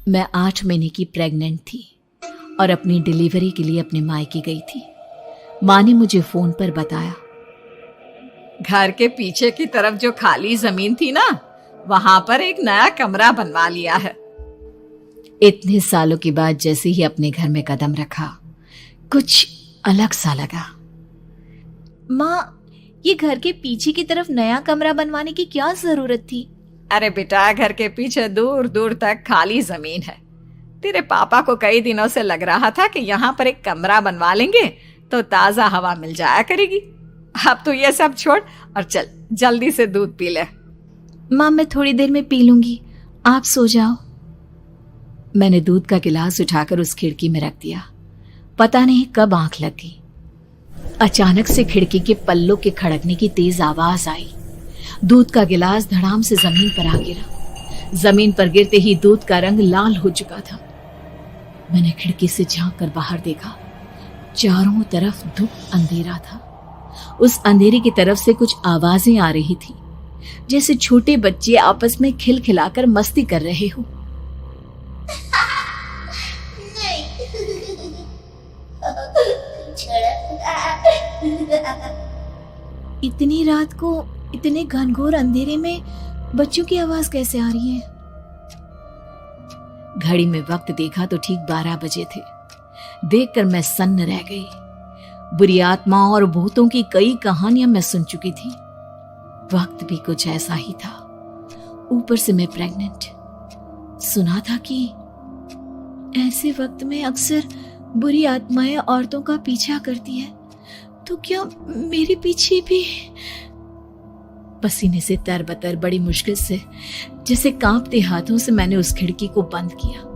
मैं 8 महीने की प्रेग्नेंट थी और अपनी डिलीवरी के लिए अपने मायके गई थी। माँ ने मुझे फोन पर बताया, घर के पीछे की तरफ जो खाली जमीन थी ना, वहां पर एक नया कमरा बनवा लिया है। इतने सालों के बाद जैसे ही अपने घर में कदम रखा, कुछ अलग सा लगा। माँ, ये घर के पीछे की तरफ नया कमरा बनवाने की क्या जरूरत थी? अरे बेटा, घर के पीछे दूर दूर तक खाली जमीन है। तेरे पापा को कई दिनों से लग रहा था कि यहाँ पर एक कमरा बनवा लेंगे तो ताजा हवा मिल जाया करेगी। अब तो ये सब छोड़ और चल जल्दी से दूध पी ले। माँ, मैं थोड़ी देर में पी लूंगी, आप सो जाओ। मैंने दूध का गिलास उठाकर उस खिड़की में रख दिया। पता नहीं कब आंख लग गई। अचानक से खिड़की के पल्लों के खड़कने की तेज आवाज आई। दूध का गिलास धड़ाम से जमीन पर आ गिरा। जमीन पर गिरते ही दूध का रंग लाल हो चुका था। मैंने खिड़की से झांक कर बाहर देखा। चारों तरफ धूप अंधेरा था। उस अंधेरे की तरफ से कुछ आवाजें आ रही थी, जैसे छोटे बच्चे आपस में खिलखिलाकर मस्ती कर रहे हो। इतनी रात को इतने घनघोर अंधेरे में बच्चों की आवाज कैसे आ रही है? घड़ी में वक्त देखा तो ठीक 12 बजे थे। देखकर मैं सन्न रह गई। बुरी आत्माओं और भूतों की कई कहानियां मैं सुन चुकी थी। वक्त भी कुछ ऐसा ही था। ऊपर से मैं प्रेग्नेंट। सुना था कि ऐसे वक्त में अक्सर बुरी आत्माएं औरतों का पीछा करती है, तो क्या मेरे पीछे भी? पसीने से तरबतर बड़ी मुश्किल से, जैसे कांपते हाथों से मैंने उस खिड़की को बंद किया।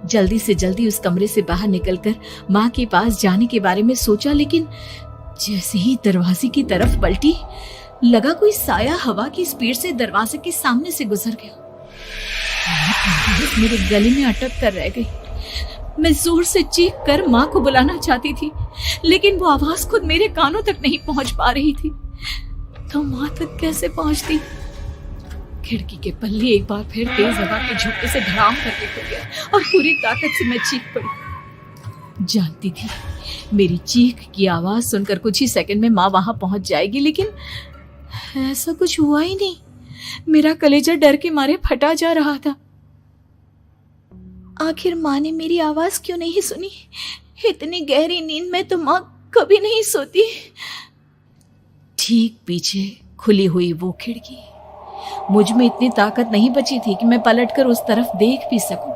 जल्दी से जल्दी उस कमरे से बाहर निकलकर माँ के पास जाने के बारे में सोचा, लेकिन जैसे ही दरवाजे की तरफ पलटी, लगा कोई साया हवा की स्पीड से दरवाजे के सामने से गुजर गया। मेरे गले में अटक कर रह गई। मैं जोर से चीख कर माँ को बुलाना चाहती थी, लेकिन वो आवाज खुद मेरे कानों तक नहीं पहुंच पा रही थी। तो माँ तक कैसे पहुंचती? खिड़की के पल्ले एक बार फिर तेज हवा के झोंके से धड़ाम करके खुल गया और पूरी ताकत से मैं चीख पड़ी। जानती थी मेरी चीख की आवाज सुनकर कुछ ही सेकंड में माँ वहां पहुंच जाएगी, लेकिन ऐसा कुछ हुआ ही नहीं। मेरा कलेजा डर के मारे फटा जा रहा था। आखिर माँ ने मेरी आवाज क्यों नहीं सुनी? इतनी गहरी नींद में तो माँ कभी नहीं सोती। ठीक पीछे खुली हुई वो खिड़की। मुझ में इतनी ताकत नहीं बची थी कि मैं पलटकर उस तरफ देख भी सकूं।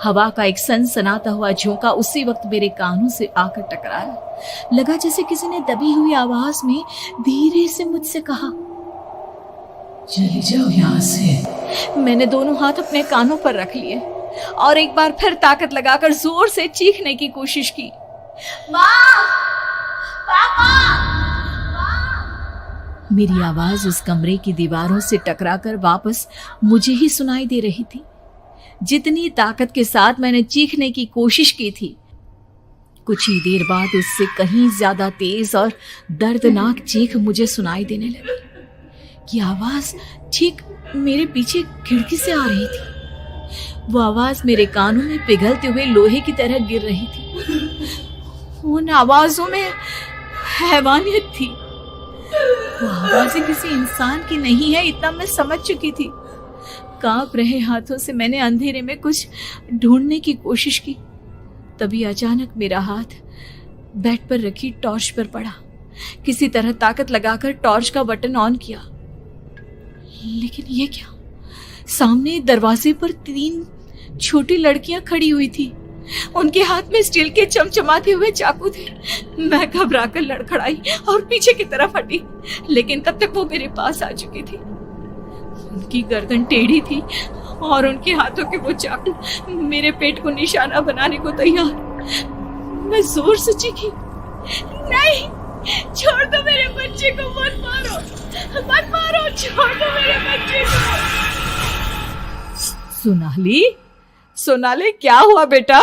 हवा का एक सनसनाता हुआ झोंका उसी वक्त मेरे कानों से आकर टकराया। लगा जैसे किसी ने दबी हुई आवाज में धीरे से मुझसे कहा, चली जाओ यहाँ से। मैंने दोनों हाथ अपने कानों पर रख लिए और एक बार फिर ताकत लगाकर जोर से चीखने की कोशिश की। माँ! पापा! मेरी आवाज उस कमरे की दीवारों से टकराकर वापस मुझे ही सुनाई दे रही थी। जितनी ताकत के साथ मैंने चीखने की कोशिश की थी, कुछ ही देर बाद उससे कहीं ज्यादा तेज और दर्दनाक चीख मुझे सुनाई देने लगी। ये आवाज ठीक मेरे पीछे खिड़की से आ रही थी। वो आवाज मेरे कानों में पिघलते हुए लोहे की तरह गिर रही थी। उन आवाजों में हैवानियत थी। वो आवाजें किसी इंसान की नहीं है, इतना मैं समझ चुकी थी। कांप रहे हाथों से मैंने अंधेरे में कुछ ढूंढने की कोशिश की। तभी अचानक मेरा हाथ बेड पर रखी टॉर्च पर पड़ा। किसी तरह ताकत लगाकर टॉर्च का बटन ऑन किया, लेकिन ये क्या? सामने दरवाजे पर 3 छोटी लड़कियां खड़ी हुई थी। उनके हाथ में स्टील के चमचमाते हुए चाकू थे। मैं घबराकर लड़खड़ाई और पीछे की तरफ हटी, लेकिन तब तक वो मेरे पास आ चुकी थी। उनकी गर्दन टेढ़ी थी और उनके हाथों के वो चाकू मेरे पेट को निशाना बनाने को तैयार। मैं जोर से चीखी, नहीं, छोड़ दो मेरे बच्चे को, मत मारो, मत मारो, छोड़ दो मेरे बच्चे को। सोनाली, क्या हुआ बेटा?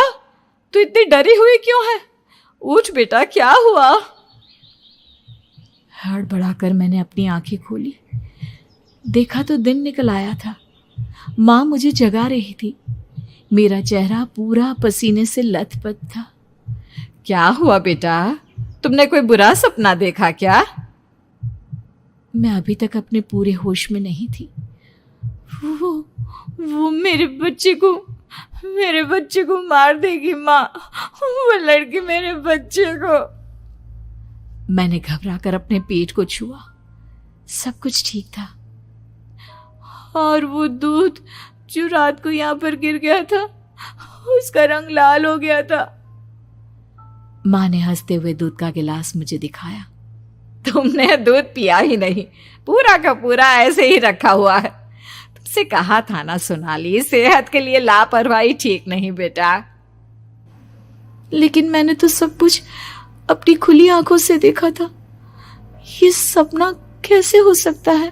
तू इतनी डरी हुई क्यों है? उठ बेटा, क्या हुआ? हड़बड़ाकर मैंने अपनी आंखें खोली। देखा तो दिन निकल आया था। माँ मुझे जगा रही थी। मेरा चेहरा पूरा पसीने से लथपथ था। क्या हुआ बेटा, तुमने कोई बुरा सपना देखा क्या? मैं अभी तक अपने पूरे होश में नहीं थी। वो मेरे बच्चे को मार देगी माँ। वो लड़की मेरे बच्चे को। मैंने घबराकर अपने पेट को छुआ। सब कुछ ठीक था। और वो दूध जो रात को यहाँ पर गिर गया था, उसका रंग लाल हो गया था। माँ ने हंसते हुए दूध का गिलास मुझे दिखाया। तुमने दूध पिया ही नहीं, पूरा का पूरा ऐसे ही रखा हुआ है। तुमसे कहा था ना सोनाली, सेहत के लिए लापरवाही ठीक नहीं बेटा। लेकिन मैंने तो सब कुछ अपनी खुली आंखों से देखा था। ये सपना कैसे हो सकता है?